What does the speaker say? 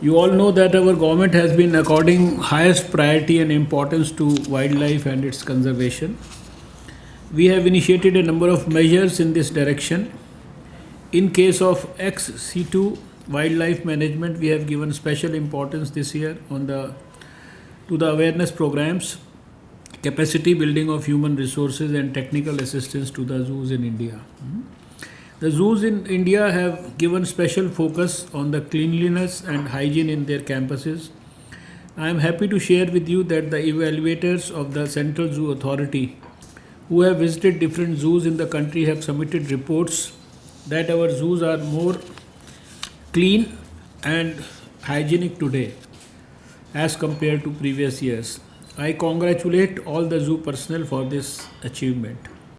You all know that our government has been according highest priority and importance to wildlife and its conservation. We have initiated a number of measures in this direction. In case of XC2 wildlife management, we have given special importance this year to the awareness programs, capacity building of human resources and technical assistance to the zoos in India. The zoos in India have given special focus on the cleanliness and hygiene in their campuses. I am happy to share with you that the evaluators of the Central Zoo Authority who have visited different zoos in the country have submitted reports that our zoos are more clean and hygienic today as compared to previous years. I congratulate all the zoo personnel for this achievement.